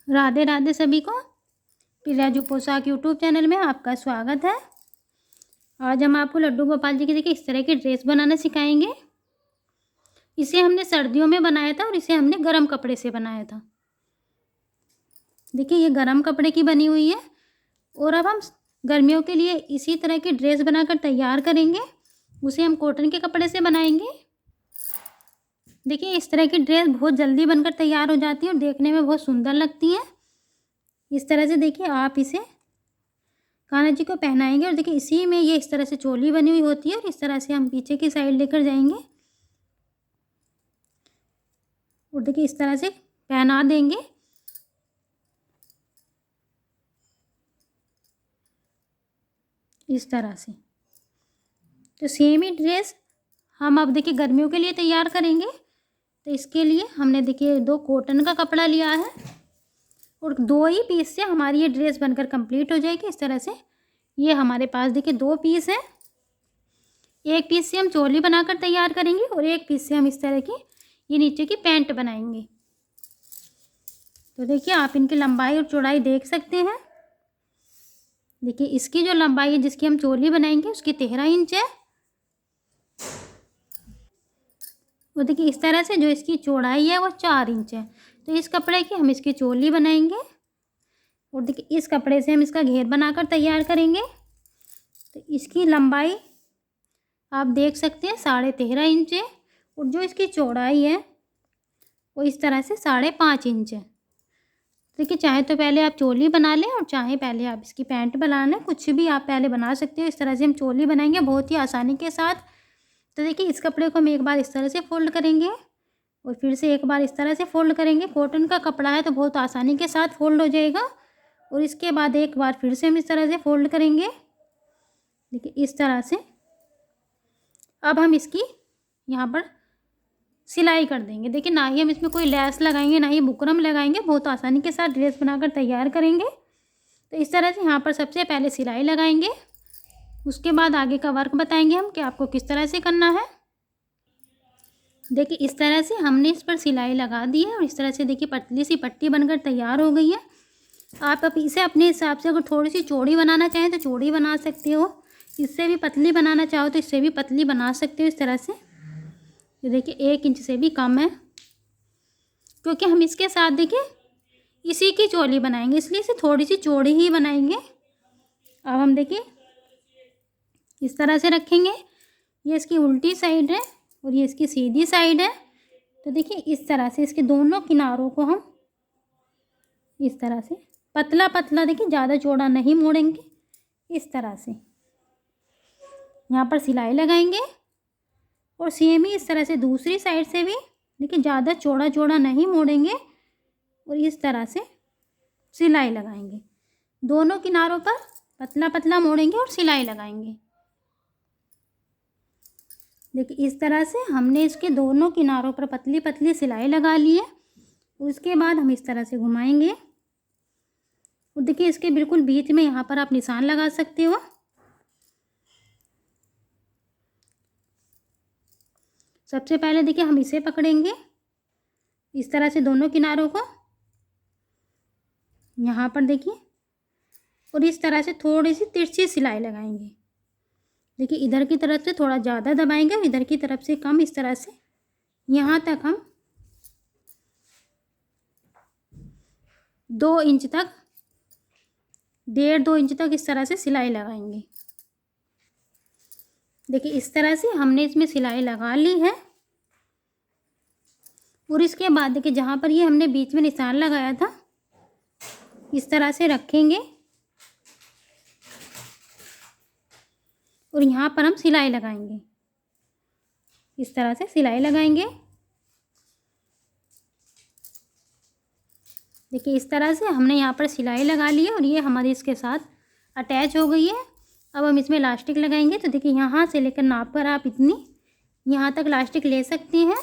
राधे राधे सभी को। पिराजू पोशाक यूट्यूब चैनल में आपका स्वागत है। आज हम आपको लड्डू गोपाल जी की देखिए इस तरह की ड्रेस बनाना सिखाएंगे। इसे हमने सर्दियों में बनाया था और इसे हमने गरम कपड़े से बनाया था। देखिए ये गरम कपड़े की बनी हुई है और अब हम गर्मियों के लिए इसी तरह की ड्रेस बनाकर तैयार करेंगे। उसे हम कॉटन के कपड़े से बनाएंगे। देखिए इस तरह की ड्रेस बहुत जल्दी बनकर तैयार हो जाती है और देखने में बहुत सुंदर लगती है। इस तरह से देखिए आप इसे कान्हा जी को पहनाएंगे और देखिए इसी में ये इस तरह से चोली बनी हुई होती है और इस तरह से हम पीछे की साइड लेकर जाएंगे और देखिए इस तरह से पहना देंगे। इस तरह से तो सेम ही ड्रेस हम अब देखिए गर्मियों के लिए तैयार करेंगे। तो इसके लिए हमने देखिए 2 कॉटन का कपड़ा लिया है और 2 ही पीस से हमारी ये ड्रेस बनकर कंप्लीट हो जाएगी। इस तरह से ये हमारे पास देखिए 2 पीस हैं। एक पीस से हम चोली बनाकर तैयार करेंगे और एक पीस से हम इस तरह की ये नीचे की पैंट बनाएंगे। तो देखिए आप इनकी लंबाई और चौड़ाई देख सकते हैं। देखिए इसकी जो लंबाई है जिसकी हम चोली बनाएंगे उसकी 13 इंच है और देखिए इस तरह से जो इसकी चौड़ाई है वो 4 इंच है। तो इस कपड़े की हम इसकी चोली बनाएंगे और देखिए इस कपड़े से हम इसका घेर बनाकर तैयार करेंगे। तो इसकी लंबाई आप देख सकते हैं 13.5 इंच है और जो इसकी चौड़ाई है वो इस तरह से 5.5 इंच है। देखिए चाहे तो पहले आप चोली बना लें और चाहे पहले आप इसकी पैंट बना लें, कुछ भी आप पहले बना सकते हो। इस तरह से हम चोली बनाएंगे बहुत ही आसानी के साथ। तो देखिए इस कपड़े को हम एक बार इस तरह से फोल्ड करेंगे और फिर से एक बार इस तरह से फोल्ड करेंगे। कॉटन का कपड़ा है तो बहुत आसानी के साथ फोल्ड हो जाएगा और इसके बाद एक बार फिर से हम इस तरह से फोल्ड करेंगे। देखिए इस तरह से अब हम इसकी यहाँ पर सिलाई कर देंगे। देखिए ना ही हम इसमें कोई लैस लगाएंगे ना ही बुकरम लगाएंगे, बहुत आसानी के साथ ड्रेस बनाकर तैयार करेंगे। तो इस तरह से यहाँ पर सबसे पहले सिलाई लगाएंगे, उसके बाद आगे का वर्क बताएंगे हम कि आपको किस तरह से करना है। देखिए इस तरह से हमने इस पर सिलाई लगा दी है और इस तरह से देखिए पतली सी पट्टी बनकर तैयार हो गई है। आप अब इसे अपने हिसाब से अगर थोड़ी सी चौड़ी बनाना चाहें तो चौड़ी बना सकते हो, इससे भी पतली बनाना चाहो तो इससे भी पतली बना सकते हो। इस तरह से ये देखिए 1 इंच से भी कम है क्योंकि हम इसके साथ देखिए इसी की चोली बनाएंगे, इसलिए इसे थोड़ी सी चौड़ी ही बनाएंगे। अब हम देखिए इस तरह से रखेंगे, ये इसकी उल्टी साइड है और ये इसकी सीधी साइड है। तो देखिए इस तरह से इसके दोनों किनारों को हम इस तरह से पतला पतला देखिए ज़्यादा चौड़ा नहीं मोड़ेंगे। इस तरह से यहाँ पर सिलाई लगाएंगे और सेम ही इस तरह से दूसरी साइड से भी देखिए ज़्यादा चौड़ा चौड़ा नहीं मोड़ेंगे और इस तरह से सिलाई लगाएंगे। दोनों किनारों पर पतला पतला मोड़ेंगे और सिलाई लगाएंगे। देखिए इस तरह से हमने इसके दोनों किनारों पर पतली पतली सिलाई लगा ली है। उसके बाद हम इस तरह से घुमाएंगे और देखिए इसके बिल्कुल बीच में यहाँ पर आप निशान लगा सकते हो। सबसे पहले देखिए हम इसे पकड़ेंगे इस तरह से दोनों किनारों को यहाँ पर देखिए और इस तरह से थोड़ी सी तिरछी सिलाई लगाएंगे। देखिए इधर की तरफ से थोड़ा ज़्यादा दबाएंगे और इधर की तरफ से कम। इस तरह से यहाँ तक हम 2 इंच तक 1.5-2 इंच तक इस तरह से सिलाई लगाएंगे। देखिए इस तरह से हमने इसमें सिलाई लगा ली है और इसके बाद देखिए जहाँ पर ये हमने बीच में निशान लगाया था इस तरह से रखेंगे और यहाँ पर हम सिलाई लगाएंगे। इस तरह से सिलाई लगाएंगे। देखिए इस तरह से हमने यहाँ पर सिलाई लगा ली है और ये हमारी इसके साथ अटैच हो गई है। अब हम इसमें इलास्टिक लगाएंगे। तो देखिए यहाँ से लेकर नाप कर आप इतनी यहाँ तक इलास्टिक ले सकते हैं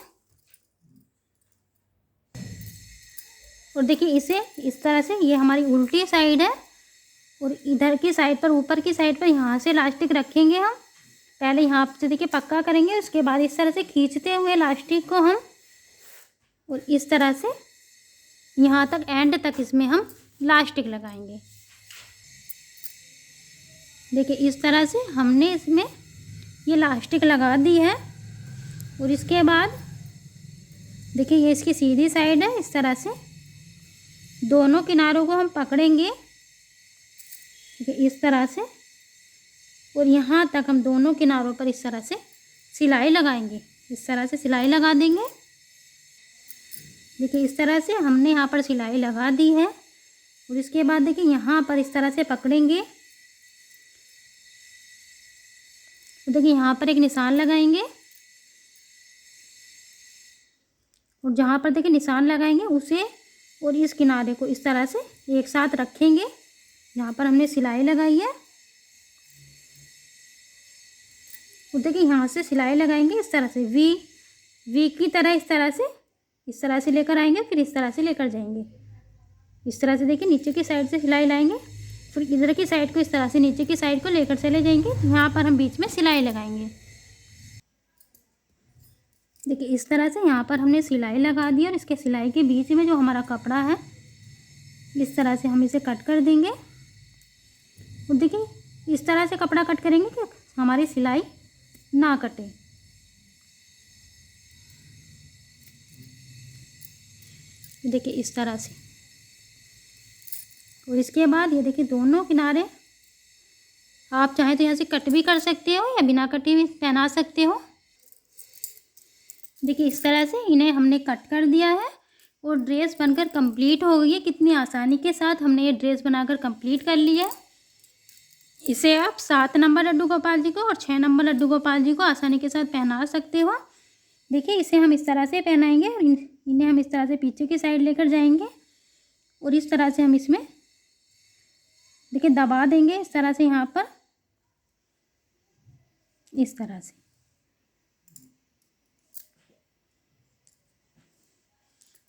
और देखिए इसे इस तरह से ये हमारी उल्टी साइड है और इधर की साइड पर ऊपर की साइड पर यहाँ से इलास्टिक रखेंगे। हम पहले यहाँ से देखिए पक्का करेंगे, उसके बाद इस तरह से खींचते हुए इलास्टिक को हम और इस तरह से यहाँ तक एंड तक इसमें हम इलास्टिक लगाएंगे। देखिए इस तरह से हमने इसमें ये इलास्टिक लगा दी है। और इसके बाद देखिए ये इसकी सीधी साइड है। इस तरह से दोनों किनारों को हम पकड़ेंगे, देखिए इस तरह से, और यहाँ तक हम दोनों किनारों पर इस तरह से सिलाई लगाएंगे। इस तरह से सिलाई लगा देंगे। देखिए इस तरह से हमने यहाँ पर सिलाई लगा दी है। और इसके बाद देखिए यहाँ पर इस तरह से पकड़ेंगे। तो देखिए यहाँ पर एक निशान लगाएंगे, और जहाँ पर देखिए निशान लगाएंगे उसे और इस किनारे को इस तरह से एक साथ रखेंगे जहाँ पर हमने सिलाई लगाई है। और देखिए यहाँ से सिलाई लगाएंगे इस तरह से वी की तरह, इस तरह से लेकर आएंगे, फिर इस तरह से लेकर जाएंगे। इस तरह से देखिए नीचे की साइड से सिलाई लाएंगे, फिर इधर की साइड को इस तरह से नीचे की साइड को लेकर चले जाएंगे। यहाँ पर हम बीच में सिलाई लगाएंगे। देखिए इस तरह से यहाँ पर हमने सिलाई लगा दी, और इसके सिलाई के बीच में जो हमारा कपड़ा है इस तरह से हम इसे कट कर देंगे। और देखिए इस तरह से कपड़ा कट करेंगे कि हमारी सिलाई ना कटे। देखिए इस तरह से। और इसके बाद ये देखिए दोनों किनारे आप चाहें तो यहाँ से कट भी कर सकते हो या बिना कटे भी पहना सकते हो। देखिए इस तरह से इन्हें हमने कट कर दिया है और ड्रेस बनकर कंप्लीट हो गई है। कितनी आसानी के साथ हमने ये ड्रेस बनाकर कंप्लीट कर लिया है। इसे आप 7 नंबर लड्डू गोपाल जी को और 6 नंबर लड्डू गोपाल जी को आसानी के साथ पहना सकते हो। देखिए इसे हम इस तरह से पहनाएंगे और इन्हें हम इस तरह से पीछे की साइड लेकर जाएंगे, और इस तरह से हम इसमें देखिए दबा देंगे इस तरह से यहाँ पर, इस तरह से।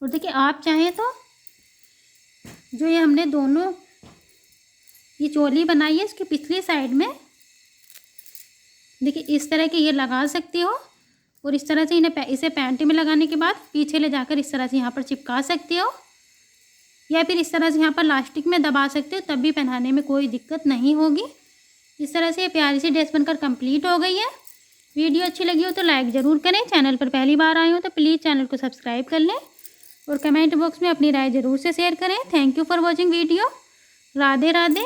और देखिए आप चाहें तो जो ये हमने दोनों ये चोली बनाई है इसकी पिछली साइड में देखिए इस तरह के ये लगा सकते हो, और इस तरह से इसे पैंट में लगाने के बाद पीछे ले जाकर इस तरह से यहाँ पर चिपका सकते हो, या फिर इस तरह से यहाँ पर लास्टिक में दबा सकते हो, तब भी पहनाने में कोई दिक्कत नहीं होगी। इस तरह से ये प्यारी सी ड्रेस बनकर कंप्लीट हो गई है। वीडियो अच्छी लगी हो तो लाइक ज़रूर करें। चैनल पर पहली बार आए हो तो प्लीज़ चैनल को सब्सक्राइब कर लें, और कमेंट बॉक्स में अपनी राय ज़रूर से शेयर करें। Thank you for watching video. Radhe Radhe.